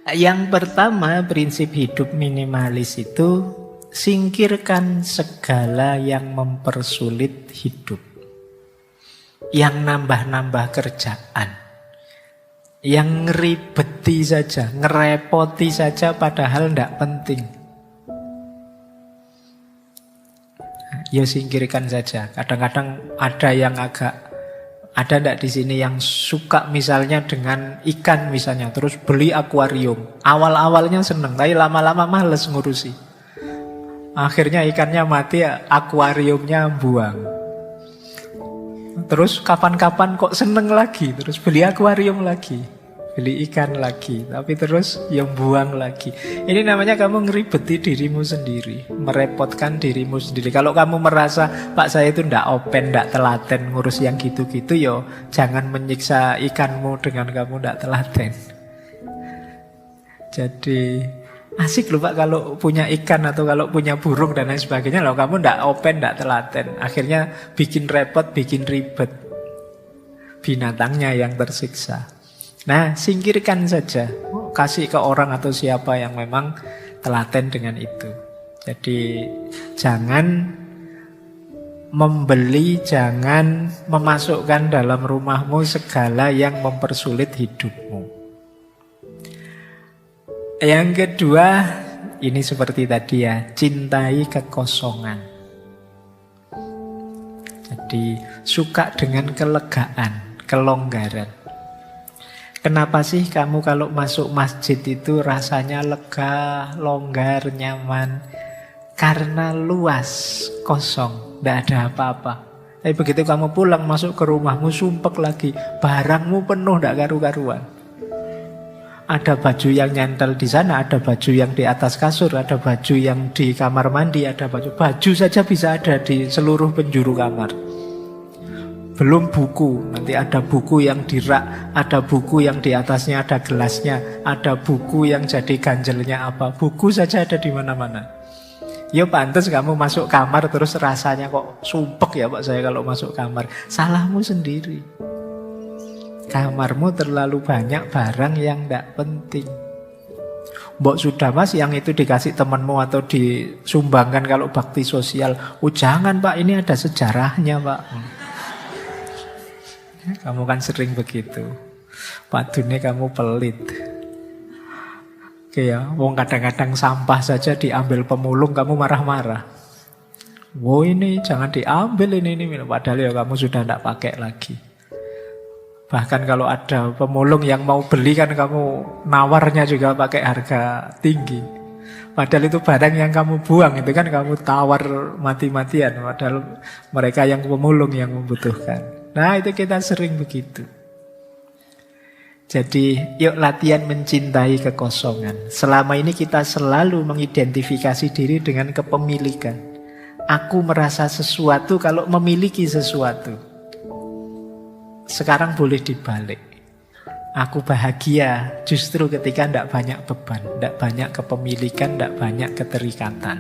Yang pertama, prinsip hidup minimalis itu singkirkan segala yang mempersulit hidup, yang nambah-nambah kerjaan, yang ngeribeti saja, ngerepoti saja padahal tidak penting. Ya singkirkan saja. Kadang-kadang ada yang ada ndak di sini yang suka misalnya dengan ikan misalnya, terus beli akuarium. Awal-awalnya seneng, tapi lama-lama males ngurusi. Akhirnya ikannya mati, akuariumnya buang. Terus kapan-kapan kok seneng lagi, terus beli akuarium lagi, beli ikan lagi, tapi terus yang buang lagi. Ini namanya kamu ngeribeti dirimu sendiri, merepotkan dirimu sendiri. Kalau kamu merasa Pak saya itu ndak open, ndak telaten ngurus yang gitu-gitu, yo jangan menyiksa ikanmu dengan kamu ndak telaten. Jadi asik loh Pak kalau punya ikan atau kalau punya burung dan lain sebagainya. Loh kamu ndak open, ndak telaten, akhirnya bikin repot, bikin ribet, binatangnya yang tersiksa. Nah, singkirkan saja. Kasih ke orang atau siapa yang memang telaten dengan itu. Jadi jangan membeli, jangan memasukkan dalam rumahmu segala yang mempersulit hidupmu. Yang kedua, ini seperti tadi ya, cintai kekosongan. Jadi suka dengan kelegaan, kelonggaran. Kenapa sih kamu kalau masuk masjid itu rasanya lega, longgar, nyaman? Karena luas, kosong, tidak ada apa-apa. Tapi begitu kamu pulang masuk ke rumahmu, sumpek lagi, barangmu penuh, tidak karu-karuan. Ada baju yang nyantel di sana, ada baju yang di atas kasur, ada baju yang di kamar mandi, ada baju saja bisa ada di seluruh penjuru kamar. Belum buku, nanti ada buku yang di rak, ada buku yang di atasnya ada gelasnya, ada buku yang jadi ganjelnya apa. Buku saja ada di mana-mana. Ya pantas kamu masuk kamar terus rasanya kok sumpek ya Pak saya kalau masuk kamar. Salahmu sendiri. Kamarmu terlalu banyak barang yang tidak penting. Mbok sudah Mas yang itu dikasih temanmu atau disumbangkan kalau bakti sosial. Oh jangan Pak, ini ada sejarahnya Pak. Kamu kan sering begitu. Pak Dune kamu pelit. Oke ya, wong kadang-kadang sampah saja diambil pemulung kamu marah-marah. Wow ini jangan diambil ini. Padahal ya kamu sudah tidak pakai lagi. Bahkan kalau ada pemulung yang mau beli kan kamu nawarnya juga pakai harga tinggi. Padahal itu barang yang kamu buang, itu kan kamu tawar mati-matian. Padahal mereka yang pemulung yang membutuhkan. Nah itu kita sering begitu. Jadi yuk latihan mencintai kekosongan. Selama ini kita selalu mengidentifikasi diri dengan kepemilikan. Aku merasa sesuatu kalau memiliki sesuatu. Sekarang boleh dibalik. Aku bahagia justru ketika tidak banyak beban, tidak banyak kepemilikan, tidak banyak keterikatan.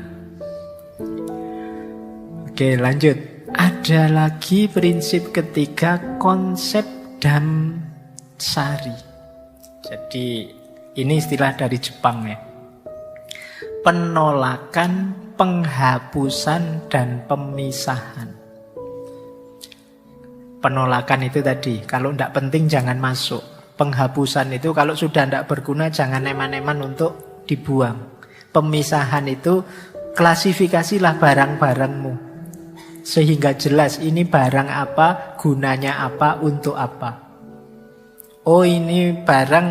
Oke lanjut. Ada lagi prinsip ketiga, konsep Damsari. Jadi ini istilah dari Jepang ya. Penolakan, penghapusan, dan pemisahan. Penolakan itu tadi, kalau tidak penting jangan masuk. Penghapusan itu kalau sudah tidak berguna jangan eman-eman untuk dibuang. Pemisahan itu klasifikasilah barang-barangmu. Sehingga jelas ini barang apa, gunanya apa, untuk apa. Oh ini barang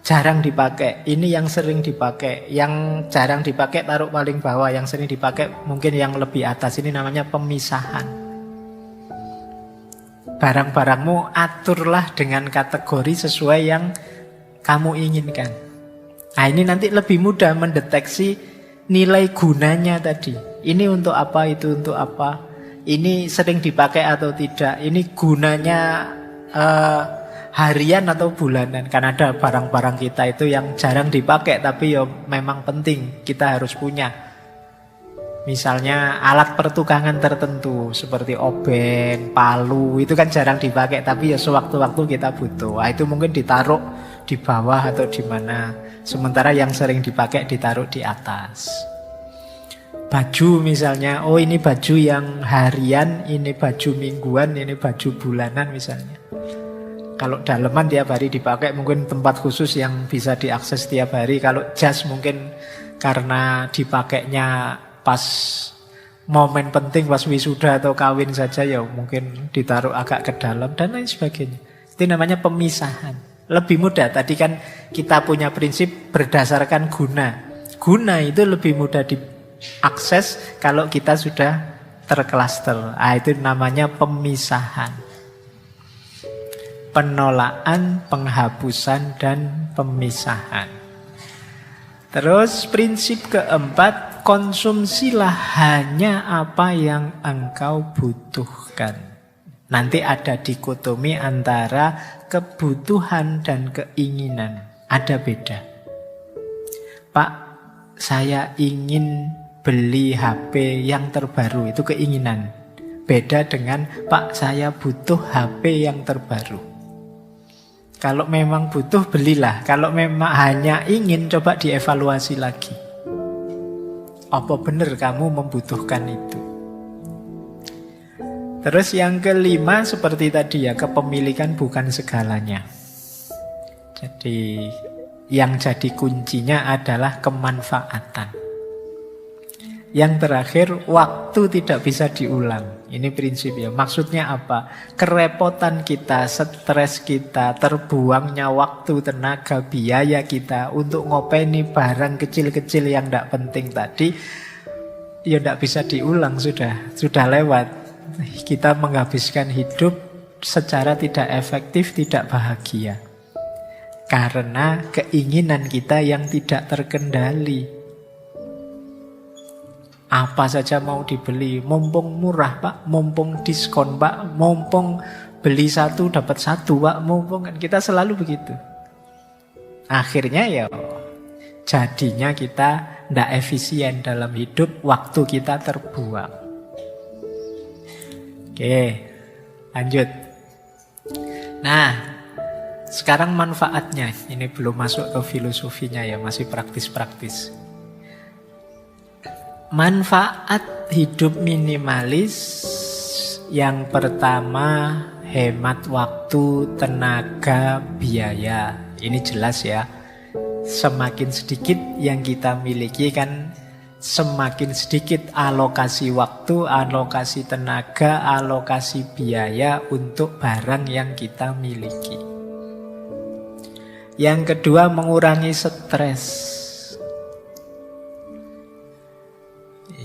jarang dipakai, ini yang sering dipakai. Yang jarang dipakai taruh paling bawah, yang sering dipakai mungkin yang lebih atas. Ini namanya pemisahan. Barang-barangmu aturlah dengan kategori sesuai yang kamu inginkan. Nah ini nanti lebih mudah mendeteksi nilai gunanya tadi. Ini untuk apa, itu untuk apa. Ini sering dipakai atau tidak. Ini gunanya harian atau bulanan. Kan ada barang-barang kita itu yang jarang dipakai tapi ya memang penting kita harus punya. Misalnya alat pertukangan tertentu seperti obeng, palu, itu kan jarang dipakai tapi ya sewaktu-waktu kita butuh. Nah, itu mungkin ditaruh di bawah atau di mana. Sementara yang sering dipakai ditaruh di atas. Baju misalnya, oh ini baju yang harian, ini baju mingguan, ini baju bulanan misalnya. Kalau daleman tiap hari dipakai, mungkin tempat khusus yang bisa diakses tiap hari. Kalau jas mungkin karena dipakainya pas momen penting, pas wisuda atau kawin saja, ya mungkin ditaruh agak ke dalam dan lain sebagainya. Itu namanya pemisahan. Lebih mudah, tadi kan kita punya prinsip berdasarkan guna. Guna itu lebih mudah diakses kalau kita sudah terklaster. Itu namanya pemisahan. Penolakan, penghapusan, dan pemisahan. Terus prinsip keempat, konsumsilah hanya apa yang engkau butuhkan. Nanti ada dikotomi antara kebutuhan dan keinginan. Ada beda. Pak, saya ingin beli HP yang terbaru, itu keinginan. Beda dengan, Pak, saya butuh HP yang terbaru. Kalau memang butuh, belilah. Kalau memang hanya ingin, coba dievaluasi lagi. Apa benar kamu membutuhkan itu? Terus yang kelima, seperti tadi ya, kepemilikan bukan segalanya. Jadi yang jadi kuncinya adalah kemanfaatan. Yang terakhir, waktu tidak bisa diulang. Ini prinsip ya. Maksudnya apa? Kerepotan kita, stres kita, terbuangnya waktu, tenaga, biaya kita untuk ngopeni barang kecil-kecil yang tidak penting tadi, ya tidak bisa diulang, sudah lewat. Kita menghabiskan hidup secara tidak efektif, tidak bahagia. Karena keinginan kita yang tidak terkendali. Apa saja mau dibeli, mumpung murah Pak, mumpung diskon Pak, mumpung beli satu dapat satu Pak, mumpung, kan kita selalu begitu. Akhirnya ya jadinya kita tidak efisien dalam hidup, waktu kita terbuang. Oke, lanjut. Nah, sekarang manfaatnya. Ini belum masuk ke filosofinya ya, masih praktis-praktis. Manfaat hidup minimalis yang pertama, hemat waktu, tenaga, biaya. Ini jelas ya. Semakin sedikit yang kita miliki kan semakin sedikit alokasi waktu, alokasi tenaga, alokasi biaya untuk barang yang kita miliki. Yang kedua, mengurangi stres.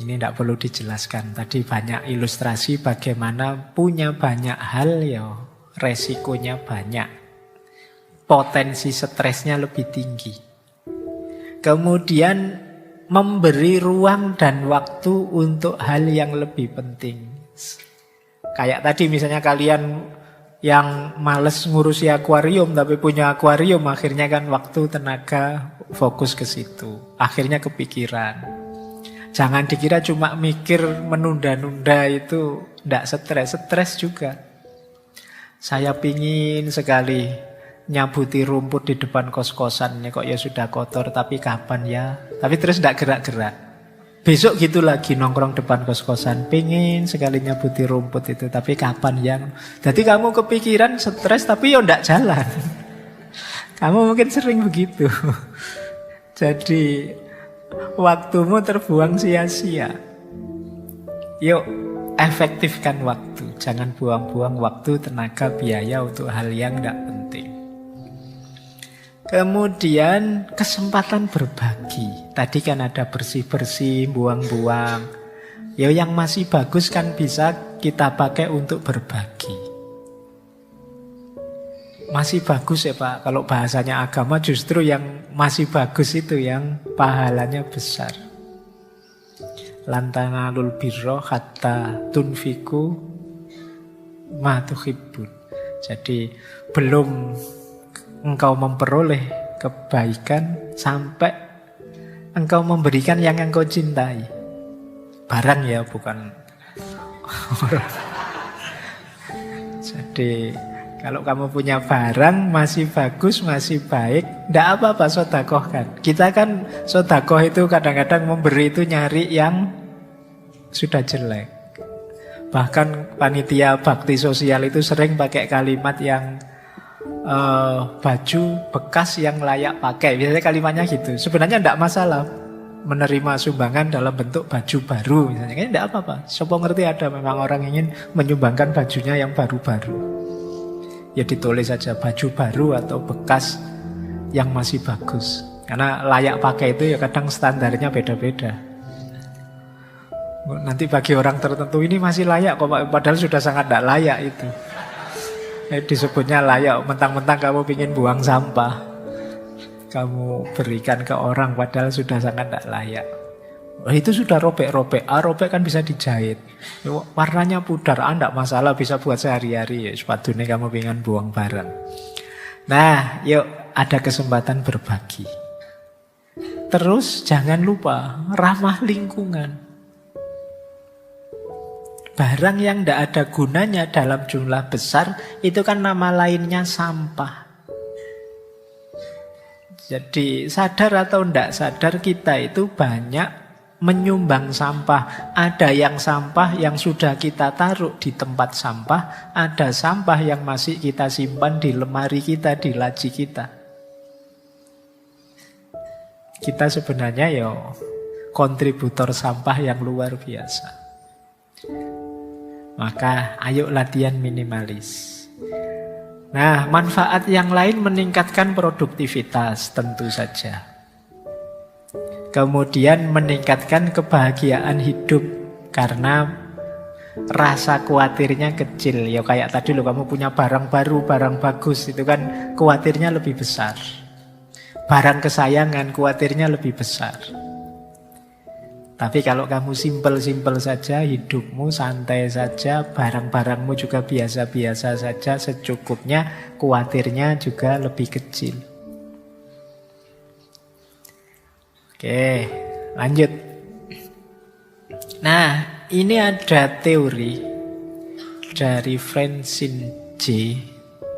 Ini tidak perlu dijelaskan. Tadi banyak ilustrasi bagaimana punya banyak hal ya resikonya banyak. Potensi stresnya lebih tinggi. Kemudian memberi ruang dan waktu untuk hal yang lebih penting. Kayak tadi misalnya kalian yang males ngurusi akuarium tapi punya akuarium, akhirnya kan waktu, tenaga, fokus ke situ. Akhirnya kepikiran. Jangan dikira cuma mikir menunda-nunda itu tidak stres, stres juga. Saya pingin sekali nyabuti rumput di depan kos-kosan, ini kok ya sudah kotor, tapi kapan ya? Tapi terus tidak gerak-gerak. Besok gitu lagi nongkrong depan kos-kosan, pengen sekali nyabuti rumput itu, tapi kapan ya? Jadi kamu kepikiran, stres, tapi ya tidak jalan. Kamu mungkin sering begitu. Jadi waktumu terbuang sia-sia. Yuk, efektifkan waktu. Jangan buang-buang waktu, tenaga, biaya untuk hal yang tidak penting. Kemudian kesempatan berbagi. Tadi kan ada bersih-bersih, buang-buang. Ya yang masih bagus kan bisa kita pakai untuk berbagi. Masih bagus ya Pak. Kalau bahasanya agama justru yang masih bagus itu yang pahalanya besar. Lan tanalul birra hatta tunfiku ma tuhibbun. Jadi belum engkau memperoleh kebaikan sampai engkau memberikan yang engkau cintai. Barang ya, bukan orang. Jadi Kalau kamu punya barang masih bagus, masih baik, tidak apa-apa sodakohkan. Kita kan sodakoh itu kadang-kadang memberi itu nyari yang sudah jelek. Bahkan panitia bakti sosial itu sering pakai kalimat yang baju bekas yang layak pakai. Biasanya kalimatnya gitu. Sebenarnya tidak masalah menerima sumbangan dalam bentuk baju baru. Misalnya ini tidak apa-apa. Siapa ngerti ada memang orang ingin menyumbangkan bajunya yang baru-baru. Ya ditulis saja baju baru atau bekas yang masih bagus. Karena layak pakai itu ya kadang standarnya beda-beda. Nanti bagi orang tertentu ini masih layak kok, padahal sudah sangat tidak layak itu. Disebutnya layak, mentang-mentang kamu ingin buang sampah, kamu berikan ke orang padahal sudah sangat tidak layak. Itu sudah robek-robek. Robek kan bisa dijahit. Warnanya pudar, tidak masalah, bisa buat sehari-hari. Ya, sepatunya kamu pengen buang barang. Nah, yuk ada kesempatan berbagi. Terus jangan lupa ramah lingkungan. Barang yang tidak ada gunanya dalam jumlah besar itu kan nama lainnya sampah. Jadi sadar atau tidak sadar kita itu banyak menyumbang sampah. Ada yang sampah yang sudah kita taruh di tempat sampah, ada sampah yang masih kita simpan di lemari kita, di laci kita. Kita sebenarnya ya kontributor sampah yang luar biasa. Maka ayo latihan minimalis. Nah, manfaat yang lain meningkatkan produktivitas tentu saja. Kemudian meningkatkan kebahagiaan hidup karena rasa khawatirnya kecil. Ya kayak tadi loh, kamu punya barang baru, barang bagus, itu kan khawatirnya lebih besar. Barang kesayangan khawatirnya lebih besar. Tapi kalau kamu simpel-simpel saja, hidupmu santai saja, barang-barangmu juga biasa-biasa saja, secukupnya, khawatirnya juga lebih kecil. Oke, lanjut. Nah, ini ada teori dari Francine J.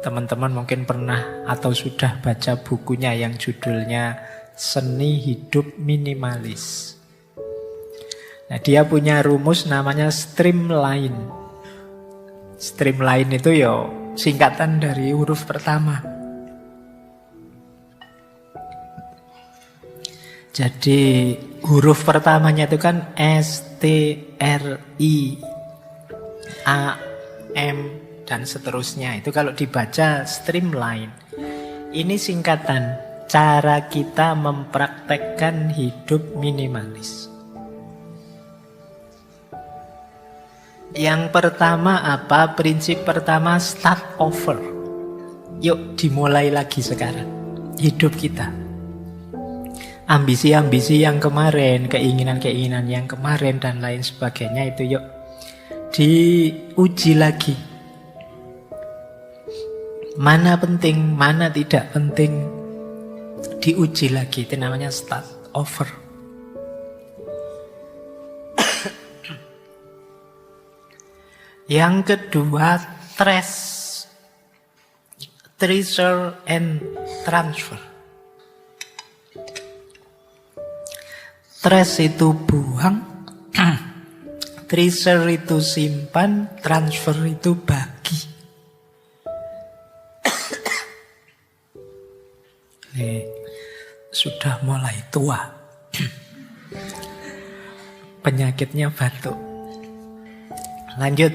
Teman-teman mungkin pernah atau sudah baca bukunya yang judulnya Seni Hidup Minimalis. Nah, dia punya rumus namanya streamline. Streamline itu ya singkatan dari huruf pertama. Jadi huruf pertamanya itu kan S, T, R, I, A, M, dan seterusnya. Itu kalau dibaca streamline. Ini singkatan cara kita mempraktekkan hidup minimalis. Yang pertama apa? Prinsip pertama, start over. Yuk dimulai lagi sekarang hidup kita. Ambisi-ambisi yang kemarin, keinginan-keinginan yang kemarin dan lain sebagainya itu yuk diuji lagi. Mana penting, mana tidak penting, diuji lagi. Itu namanya start over. Yang kedua, treasure and transfer. Trash itu buang, treasure itu simpan, transfer itu bagi. Nih, sudah mulai tua. Penyakitnya batuk. Lanjut.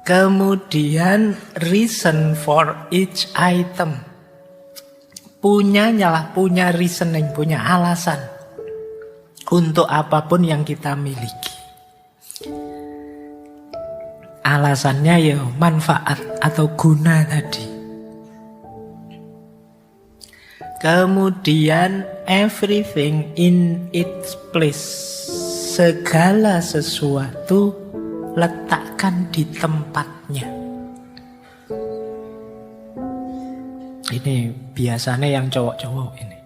Kemudian reason for each item. Punya reasoning, punya alasan untuk apapun yang kita miliki. Alasannya ya manfaat atau guna tadi. Kemudian everything in its place. Segala sesuatu letakkan di tempatnya. Ini biasanya yang cowok-cowok ini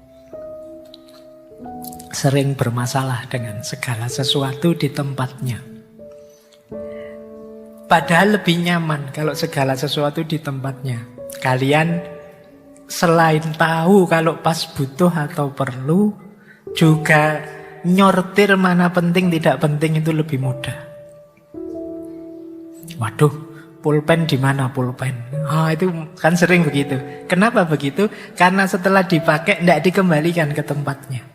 sering bermasalah dengan segala sesuatu di tempatnya. Padahal lebih nyaman kalau segala sesuatu di tempatnya. Kalian selain tahu kalau pas butuh atau perlu, juga nyortir mana penting tidak penting itu lebih mudah. Waduh, pulpen di mana pulpen? Itu kan sering begitu. Kenapa begitu? Karena setelah dipakai tidak dikembalikan ke tempatnya.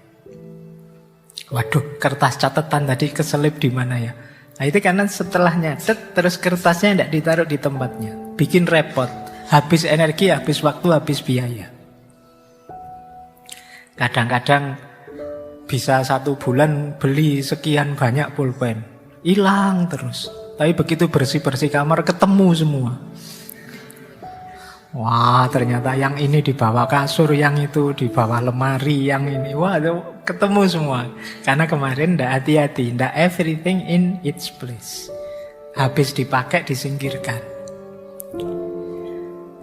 Waduh, kertas catatan tadi keselip di mana ya? Nah itu karena setelah nyatet terus kertasnya tidak ditaruh di tempatnya. Bikin repot, habis energi, habis waktu, habis biaya. Kadang-kadang bisa 1 bulan beli sekian banyak pulpen, hilang terus. Tapi begitu bersih-bersih kamar ketemu semua. Wah ternyata yang ini di bawah kasur, yang itu di bawah lemari, yang ini. Wah itu ketemu semua. Karena kemarin tidak hati-hati, tidak everything in its place. Habis dipakai disingkirkan.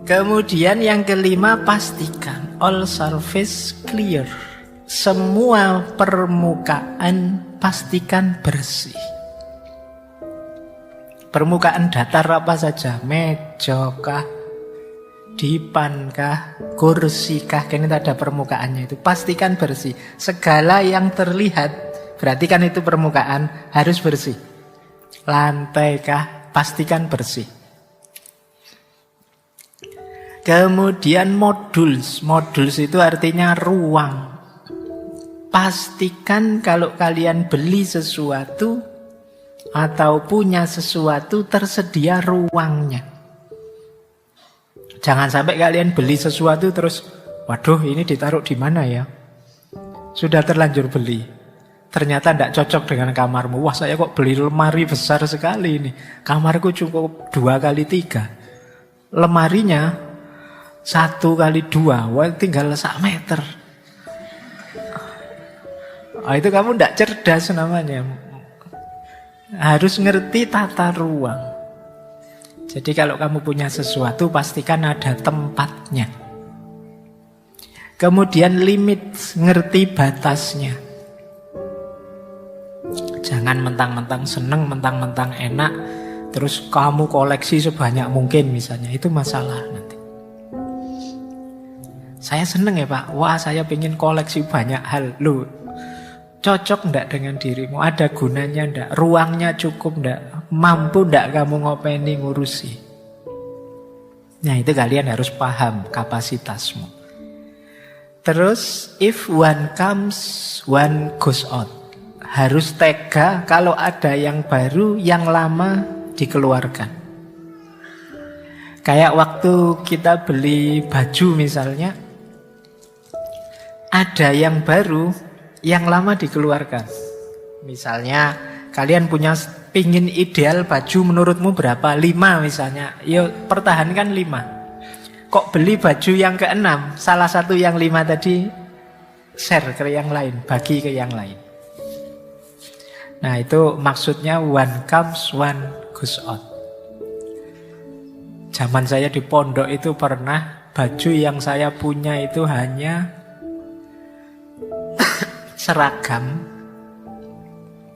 Kemudian yang kelima, pastikan all surface clear. Semua permukaan pastikan bersih. Permukaan datar apa saja, meja kah, dipan kah, kursi kah, ini ada permukaannya itu. Pastikan bersih. Segala yang terlihat, berarti kan itu permukaan, harus bersih. Lantai kah, pastikan bersih. Kemudian modules. Modules itu artinya ruang. Pastikan kalau kalian beli sesuatu atau punya sesuatu tersedia ruangnya. Jangan sampai kalian beli sesuatu terus, waduh ini ditaruh di mana ya? Sudah terlanjur beli. Ternyata tidak cocok dengan kamarmu. Wah saya kok beli lemari besar sekali ini. Kamarku cukup 2x3. Lemarinya 1x2. Wah tinggal 1 meter. Itu kamu tidak cerdas namanya. Harus ngerti tata ruang. Jadi kalau kamu punya sesuatu pastikan ada tempatnya. Kemudian limit, ngerti batasnya. Jangan mentang-mentang seneng, mentang-mentang enak, terus kamu koleksi sebanyak mungkin misalnya. Itu masalah nanti. Saya seneng ya Pak, wah saya pengen koleksi banyak hal. Loh, cocok enggak dengan dirimu? Ada gunanya enggak? Ruangnya cukup enggak? Mampu enggak kamu ngopeni ngurusi? Nah itu kalian harus paham kapasitasmu. Terus if one comes, one goes out. Harus tega kalau ada yang baru, yang lama dikeluarkan. Kayak waktu kita beli baju misalnya, ada yang baru, yang lama dikeluarkan. Misalnya kalian punya pingin ideal baju menurutmu berapa? 5 misalnya. Ya pertahankan 5. Kok beli baju yang ke-6? Salah satu yang 5 tadi share ke yang lain, bagi ke yang lain. Nah itu maksudnya one comes, one goes out. Zaman saya di pondok itu pernah baju yang saya punya itu hanya seragam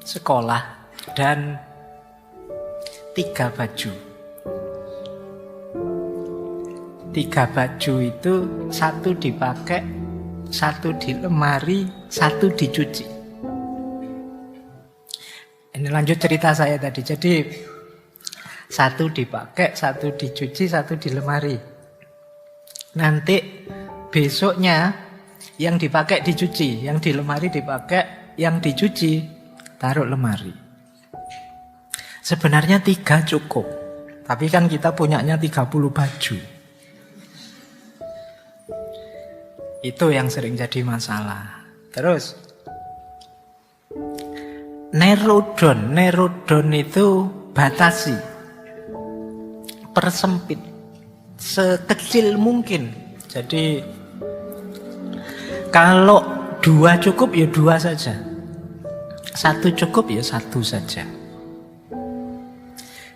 sekolah dan 3 baju. 3 baju itu 1 dipakai, 1 di lemari, 1 dicuci. Ini lanjut cerita saya tadi. Jadi 1 dipakai, 1 dicuci, 1 di lemari. Nanti besoknya yang dipakai dicuci, yang di lemari dipakai, yang dicuci taruh lemari. Sebenarnya 3 cukup, tapi kan kita punyanya 30 baju. Itu yang sering jadi masalah. Terus narrow down itu batasi, persempit sekecil mungkin. Jadi kalau 2 cukup ya 2 saja, 1 cukup ya 1 saja.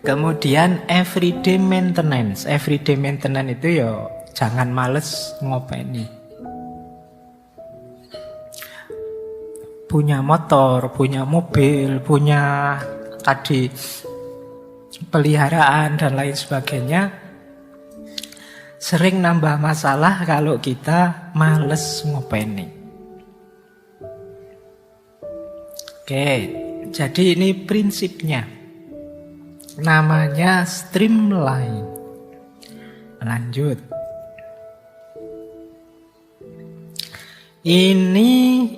Kemudian everyday maintenance. Everyday maintenance itu ya jangan males ngopeni. Punya motor, punya mobil, punya tadi peliharaan dan lain sebagainya, sering nambah masalah kalau kita males ngopeni. Oke, jadi ini prinsipnya. Namanya streamline. Lanjut. Ini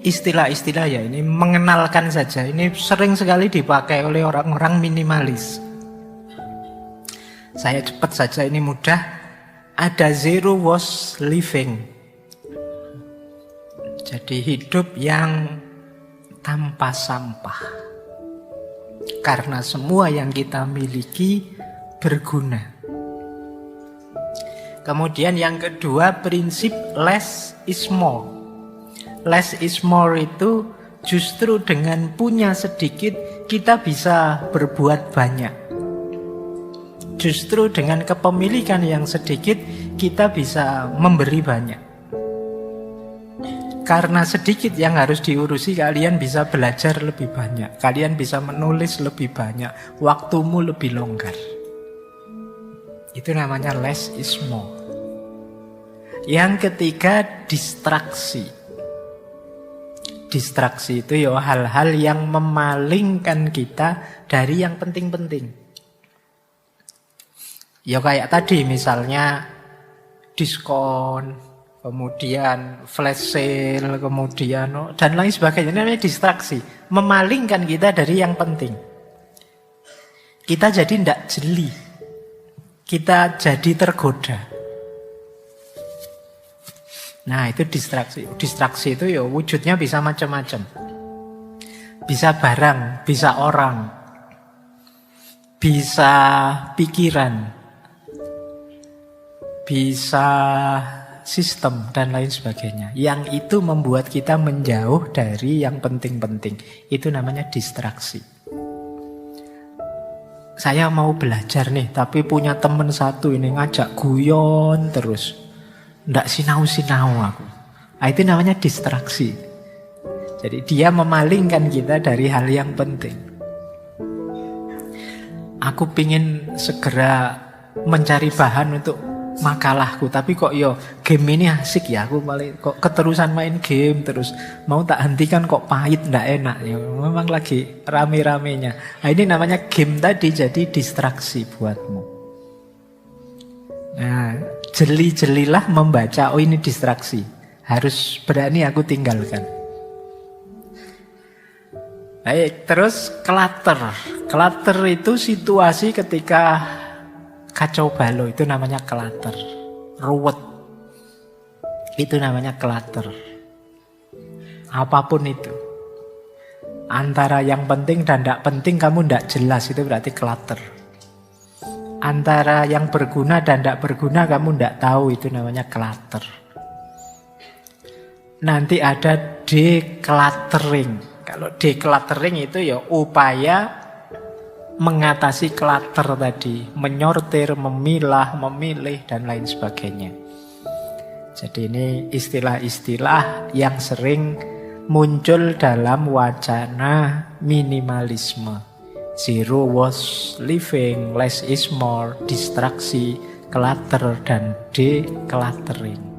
istilah-istilah ya, ini mengenalkan saja. Ini sering sekali dipakai oleh orang-orang minimalis. Saya cepat saja, ini mudah. Ada zero waste living. Jadi hidup yang tanpa sampah. Karena semua yang kita miliki berguna. Kemudian yang kedua, prinsip less is more. Less is more itu justru dengan punya sedikit kita bisa berbuat banyak. Justru dengan kepemilikan yang sedikit kita bisa memberi banyak. Karena sedikit yang harus diurusi, kalian bisa belajar lebih banyak. Kalian bisa menulis lebih banyak. Waktumu lebih longgar. Itu namanya less is more. Yang ketiga, distraksi. Distraksi itu ya hal-hal yang memalingkan kita dari yang penting-penting. Ya kayak tadi misalnya diskon, kemudian flash sale, kemudian dan lain sebagainya. Ini namanya distraksi. Memalingkan kita dari yang penting. Kita jadi tidak jeli. Kita jadi tergoda. Nah itu distraksi. Distraksi itu ya wujudnya bisa macam-macam. Bisa barang, bisa orang, bisa pikiran, bisa sistem dan lain sebagainya. Yang itu membuat kita menjauh dari yang penting-penting. Itu namanya distraksi. Saya mau belajar nih, tapi punya teman satu ini ngajak guyon terus. Nggak sinau-sinau aku. Nah, itu namanya distraksi. Jadi dia memalingkan kita dari hal yang penting. Aku pingin segera mencari bahan untuk makalahku, tapi kok game ini asik ya, aku malah kok keterusan main game terus, mau tak hentikan kok pahit, nggak enak ya. Memang lagi rame-ramenya. Nah, ini namanya game tadi jadi distraksi buatmu. Nah, jeli-jelilah membaca, oh ini distraksi. Harus berani aku tinggalkan. Baik, terus clutter. Clutter itu situasi ketika kacau balau, itu namanya clutter. Ruwet. Itu namanya clutter. Apapun itu. Antara yang penting dan tidak penting kamu tidak jelas, itu berarti clutter. Antara yang berguna dan tidak berguna kamu tidak tahu, itu namanya clutter. Nanti ada decluttering. Kalau decluttering itu ya upaya mengatasi clutter tadi, menyortir, memilah, memilih dan lain sebagainya. Jadi ini istilah-istilah yang sering muncul dalam wacana minimalisme. Zero waste living, less is more, distraksi, clutter, dan decluttering.